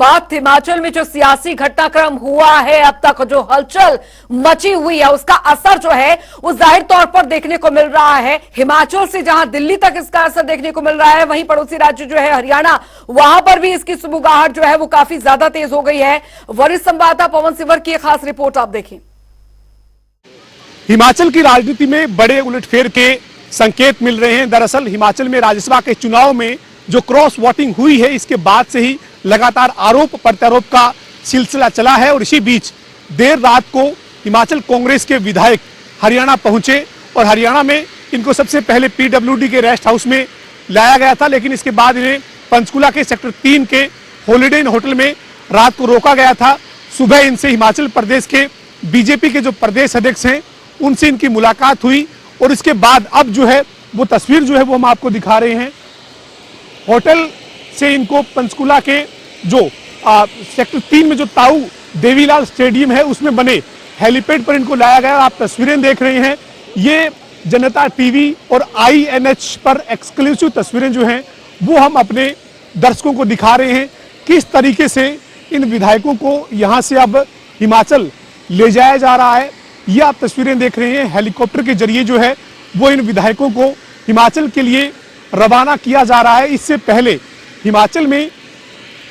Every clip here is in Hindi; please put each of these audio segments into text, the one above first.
बात हिमाचल में जो सियासी घटनाक्रम हुआ है, अब तक जो हलचल मची हुई है, उसका असर जो है वो जाहिर तौर पर देखने को मिल रहा है। हिमाचल से जहां दिल्ली तक इसका असर देखने को मिल रहा है, वहीं पड़ोसी राज्य जो है हरियाणा, वहां पर भी इसकी सुगबुगाहट जो है वो काफी ज्यादा तेज हो गई है। वरिष्ठ संवाददाता पवन सिवर की एक खास रिपोर्ट आप देखें। हिमाचल की राजनीति में बड़े उलटफेर के संकेत मिल रहे हैं। दरअसल हिमाचल में राज्यसभा के चुनाव में जो क्रॉस वोटिंग हुई है, इसके बाद से ही लगातार आरोप प्रत्यारोप का सिलसिला चला है और इसी बीच देर रात को हिमाचल कांग्रेस के विधायक हरियाणा पहुंचे और हरियाणा में इनको सबसे पहले पीडब्ल्यूडी के रेस्ट हाउस में लाया गया था, लेकिन इसके बाद इन्हें पंचकुला के सेक्टर 3 के हॉलिडे इन होटल में रात को रोका गया था। सुबह इनसे हिमाचल प्रदेश के बीजेपी के जो प्रदेश अध्यक्ष हैं उनसे इनकी मुलाकात हुई और इसके बाद अब जो है वो तस्वीर जो है वो हम आपको दिखा रहे हैं। होटल से इनको पंचकुला के जो सेक्टर 3 में जो ताऊ देवीलाल स्टेडियम है उसमें बने हेलीपैड पर इनको लाया गया। आप तस्वीरें देख रहे हैं, ये जनता टीवी और INH पर एक्सक्लूसिव तस्वीरें जो हैं वो हम अपने दर्शकों को दिखा रहे हैं। किस तरीके से इन विधायकों को यहाँ से अब हिमाचल ले जाया जा रहा है, ये आप तस्वीरें देख रहे हैं। हेलीकॉप्टर के जरिए जो है वो इन विधायकों को हिमाचल के लिए रवाना किया जा रहा है। इससे पहले हिमाचल में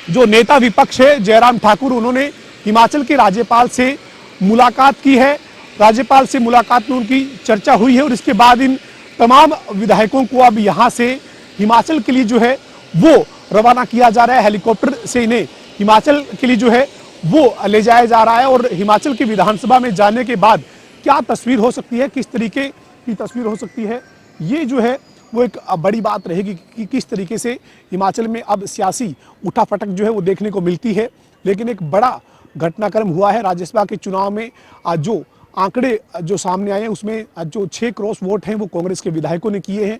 जो नेता विपक्ष है जयराम ठाकुर, उन्होंने हिमाचल के राज्यपाल से मुलाकात की है। राज्यपाल से मुलाकात में उनकी चर्चा हुई है और इसके बाद इन तमाम विधायकों को अब यहाँ से हिमाचल के लिए जो है वो रवाना किया जा रहा है। हेलीकॉप्टर से इन्हें हिमाचल के लिए जो है वो ले जाया जा रहा है और हिमाचल की विधानसभा में जाने के बाद क्या तस्वीर हो सकती है, किस तरीके की तस्वीर हो सकती है, ये जो है वो एक बड़ी बात रहेगी कि किस तरीके से हिमाचल में अब सियासी उठापटक जो है वो देखने को मिलती है। लेकिन एक बड़ा घटनाक्रम हुआ है राज्यसभा के चुनाव में। आज जो आंकड़े जो सामने आए हैं उसमें जो 6 क्रॉस वोट हैं वो कांग्रेस के विधायकों ने किए हैं।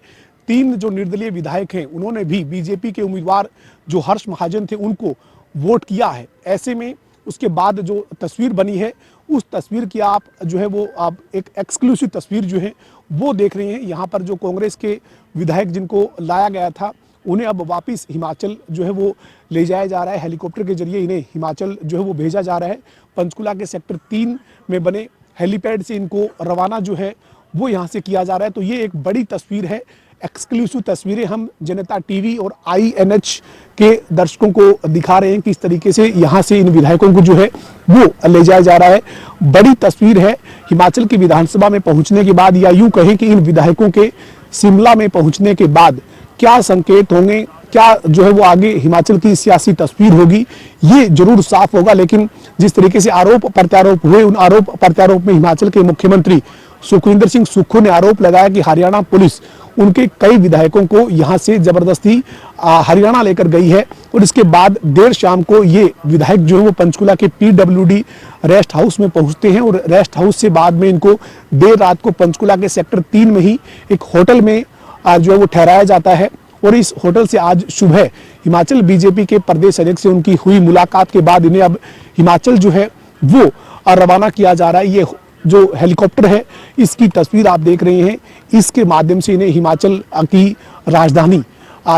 3 जो निर्दलीय विधायक हैं उन्होंने भी बीजेपी के उम्मीदवार जो हर्ष महाजन थे उनको वोट किया है। ऐसे में उसके बाद जो तस्वीर बनी है उस तस्वीर की आप जो है वो आप एक एक्सक्लूसिव तस्वीर जो है वो देख रहे हैं। यहाँ पर जो कांग्रेस के विधायक जिनको लाया गया था उन्हें अब वापस हिमाचल जो है वो ले जाया जा रहा है। हेलीकॉप्टर के जरिए इन्हें हिमाचल जो है वो भेजा जा रहा है। पंचकुला के सेक्टर 3 में बने हेलीपैड से इनको रवाना जो है वो यहाँ से किया जा रहा है। तो ये एक बड़ी तस्वीर है, एक्सक्लूसिव तस्वीरें हम जनता टीवी और INH के दर्शकों को दिखा रहे हैं किस तरीके से यहाँ से इन विधायकों को जो है वो ले जाया जा रहा है। बड़ी तस्वीर है हिमाचल की विधानसभा में पहुंचने के बाद, या यूं कहें कि इन विधायकों के शिमला में पहुंचने के बाद क्या संकेत होंगे, क्या जो है वो आगे हिमाचल की सियासी तस्वीर होगी, ये जरूर साफ होगा। लेकिन जिस तरीके से आरोप प्रत्यारोप हुए, उन आरोप प्रत्यारोप में हिमाचल के मुख्यमंत्री सुखविंदर सिंह सुक्खू ने आरोप लगाया कि हरियाणा पुलिस उनके कई विधायकों को यहां से जबरदस्ती हरियाणा लेकर गई है और इसके बाद देर शाम को ये विधायक जो है वो पंचकुला के PWD रेस्ट हाउस में पहुंचते हैं और रेस्ट हाउस से बाद में इनको देर रात को पंचकुला के सेक्टर 3 में ही एक होटल में जो है वो ठहराया जाता है। और इस होटल से आज सुबह हिमाचल बीजेपी के प्रदेश अध्यक्ष से उनकी हुई मुलाकात के बाद इन्हें अब हिमाचल जो है वो रवाना किया जा रहा है। ये जो हेलीकॉप्टर है इसकी तस्वीर आप देख रहे हैं, इसके माध्यम से इन्हें हिमाचल की राजधानी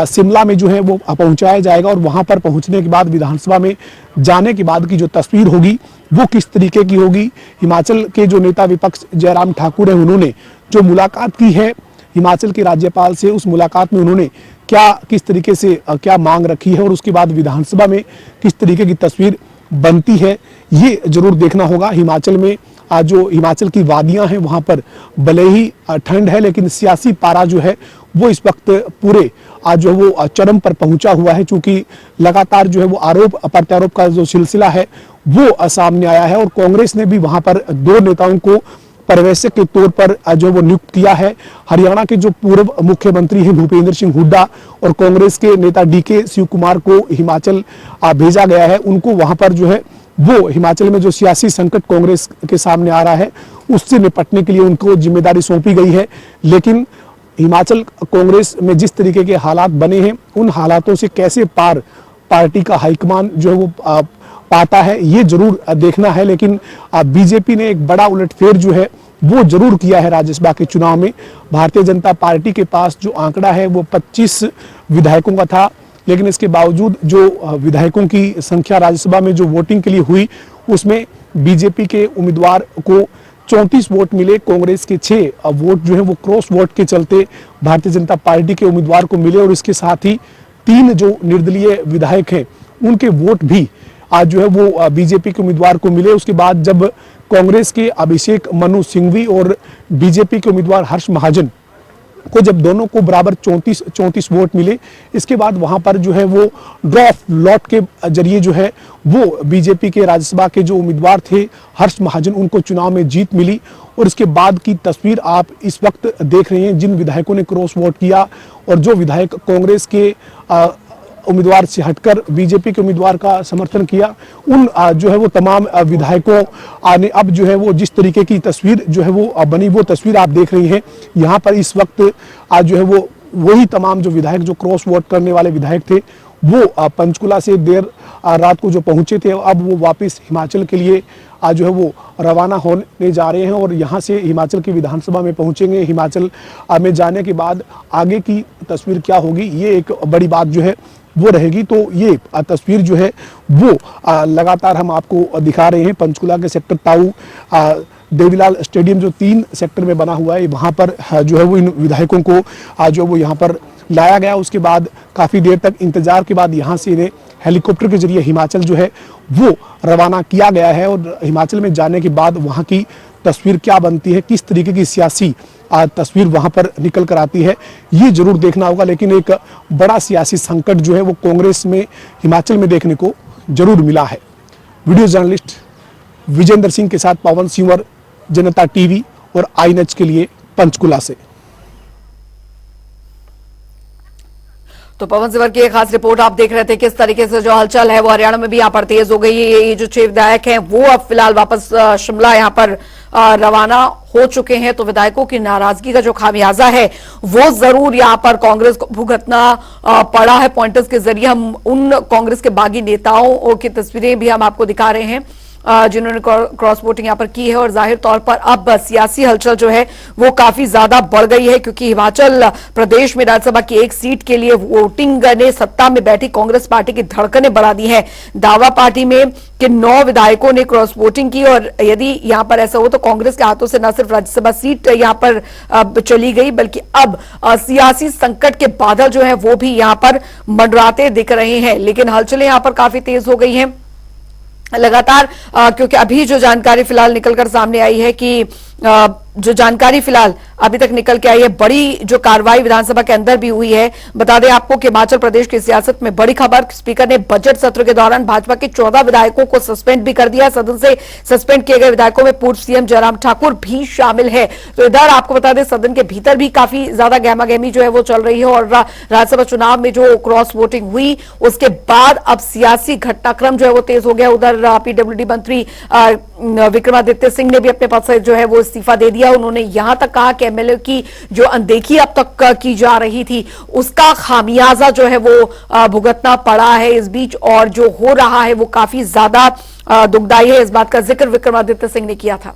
शिमला में जो है वो पहुंचाया जाएगा और वहां पर पहुंचने के बाद विधानसभा में जाने के बाद की जो तस्वीर होगी वो किस तरीके की होगी। हिमाचल के जो नेता विपक्ष जयराम ठाकुर है, उन्होंने जो मुलाकात की है हिमाचल के राज्यपाल से, उस मुलाकात में उन्होंने क्या किस तरीके से क्या मांग रखी है और उसके बाद विधानसभा में किस तरीके की तस्वीर बनती है, ये जरूर देखना होगा। हिमाचल में आज जो हिमाचल की वादियां हैं वहां पर भले ही ठंड है, लेकिन सियासी पारा जो है वो इस वक्त पूरे आज जो वो चरम पर पहुंचा हुआ है, क्योंकि लगातार जो है वो आरोप प्रत्यारोप का जो सिलसिला है वो सामने आया है और कांग्रेस ने भी वहां पर 2 नेताओं को पर्यवेक्षक के तौर पर जो वो नियुक्त किया है। हरियाणा के जो पूर्व मुख्यमंत्री हैं भूपेंद्र सिंह हुड्डा और कांग्रेस के नेता DK शिव कुमार को हिमाचल भेजा गया है। उनको वहां पर जो है वो हिमाचल में जो सियासी संकट कांग्रेस के सामने आ रहा है उससे निपटने के लिए उनको जिम्मेदारी सौंपी गई है। लेकिन हिमाचल कांग्रेस में जिस तरीके के हालात बने हैं, उन हालातों से कैसे पार पार्टी का हाईकमान जो है वो पाता है, ये जरूर देखना है। लेकिन बीजेपी ने एक बड़ा उलटफेर जो है वो जरूर किया है राज्यसभा के चुनाव में। भारतीय जनता पार्टी के पास जो आंकड़ा है वो 25 विधायकों का था, लेकिन इसके बावजूद जो विधायकों की संख्या राज्यसभा में जो वोटिंग के लिए हुई उसमें बीजेपी के उम्मीदवार को 34 वोट मिले, कांग्रेस के 6 वोट जो है वो क्रॉस वोट के चलते भारतीय जनता पार्टी के उम्मीदवार को मिले और इसके साथ ही 3 जो निर्दलीय विधायक हैं उनके वोट भी आज जो है वो बीजेपी के उम्मीदवार को मिले। उसके बाद जब कांग्रेस के अभिषेक मनु सिंघवी और बीजेपी के उम्मीदवार हर्ष महाजन को जब दोनों को बराबर 34 वोट मिले, इसके बाद वहां पर जो है वो ड्रॉ लॉट के जरिए जो है वो बीजेपी के राज्यसभा के जो उम्मीदवार थे हर्ष महाजन उनको चुनाव में जीत मिली। और इसके बाद की तस्वीर आप इस वक्त देख रहे हैं, जिन विधायकों ने क्रॉस वोट किया और जो विधायक कांग्रेस के उम्मीदवार से हटकर बीजेपी के उम्मीदवार का समर्थन किया, उन जो है वो तमाम विधायकों ने अब जो है वो जिस तरीके की तस्वीर जो है वो बनी वो तस्वीर आप देख रही हैं। यहाँ पर इस वक्त आज जो है वो वही तमाम जो विधायक जो क्रॉस वोट करने वाले विधायक थे वो पंचकुला से देर रात को जो पहुंचे थे, अब वो वापस हिमाचल के लिए आज जो है वो रवाना होने जा रहे हैं और यहाँ से हिमाचल की विधानसभा में पहुंचेंगे। हिमाचल में जाने के बाद आगे की तस्वीर क्या होगी ये एक बड़ी बात जो है वो रहेगी। तो ये तस्वीर जो है वो लगातार हम आपको दिखा रहे हैं। पंचकुला के सेक्टर ताऊ देवीलाल स्टेडियम जो 3 सेक्टर में बना हुआ है, वहाँ पर जो है वो इन विधायकों को जो वो यहाँ पर लाया गया। उसके बाद काफ़ी देर तक इंतजार के बाद यहाँ से इन्हें हेलीकॉप्टर के जरिए हिमाचल जो है वो रवाना किया गया है। और हिमाचल में जाने के बाद वहाँ की तस्वीर क्या बनती है, किस तरीके की सियासी तस्वीर वहां पर निकल कर आती है, ये जरूर देखना होगा। लेकिन एक बड़ा सियासी संकट जो है वो कांग्रेस में हिमाचल में देखने को जरूर मिला है। वीडियो जर्नलिस्ट विजेंद्र सिंह के साथ पवन सिंवर, जनता टीवी और INH के लिए पंचकुला से। तो पवन सिंवर की एक खास रिपोर्ट आप देख रहे थे, किस तरीके से जो हलचल है वो हरियाणा में भी यहाँ पर तेज हो गई है। ये जो 6 विधायक हैं वो अब फिलहाल वापस शिमला यहाँ पर रवाना हो चुके हैं। तो विधायकों की नाराजगी का जो खामियाजा है वो जरूर यहाँ पर कांग्रेस को भुगतना पड़ा है। पॉइंटर्स के जरिए हम उन कांग्रेस के बागी नेताओं की तस्वीरें भी हम आपको दिखा रहे हैं जिन्होंने क्रॉस वोटिंग यहाँ पर की है। और जाहिर तौर पर अब सियासी हलचल जो है वो काफी ज्यादा बढ़ गई है, क्योंकि हिमाचल प्रदेश में राज्यसभा की एक सीट के लिए वोटिंग ने सत्ता में बैठी कांग्रेस पार्टी की धड़कनें बढ़ा दी है। दावा पार्टी में कि 9 विधायकों ने क्रॉस वोटिंग की और यदि यहाँ पर ऐसा हो तो कांग्रेस के हाथों से न सिर्फ राज्यसभा सीट यहाँ पर चली गई, बल्कि अब सियासी संकट के बादल जो है वो भी यहाँ पर मंडराते दिख रहे हैं। लेकिन हलचलें यहाँ पर काफी तेज हो गई हैं लगातार, क्योंकि अभी जो जानकारी फिलहाल निकलकर सामने आई है कि जो जानकारी फिलहाल अभी तक निकल के आई है, बड़ी जो कार्रवाई विधानसभा के अंदर भी हुई है। बता दें आपको कि हिमाचल प्रदेश की सियासत में बड़ी खबर, स्पीकर ने बजट सत्र के दौरान भाजपा के 14 विधायकों को सस्पेंड भी कर दिया। सदन से सस्पेंड किए गए विधायकों में पूर्व सीएम जयराम ठाकुर भी शामिल है। तो इधर आपको बता दें सदन के भीतर भी काफी ज्यादा गहमागहमी जो है वो चल रही है। और राज्यसभा चुनाव में जो क्रॉस वोटिंग हुई उसके बाद अब सियासी घटनाक्रम जो है वो तेज हो गया। उधर PWD मंत्री विक्रमादित्य सिंह ने भी अपने पद से जो है वो इस्तीफा दे दिया। उन्होंने यहां तक कहा कि MLA की जो अनदेखी अब तक की जा रही थी उसका खामियाजा जो है वो भुगतना पड़ा है इस बीच, और जो हो रहा है वो काफी ज्यादा दुखदाई है। इस बात का जिक्र विक्रमादित्य सिंह ने किया था।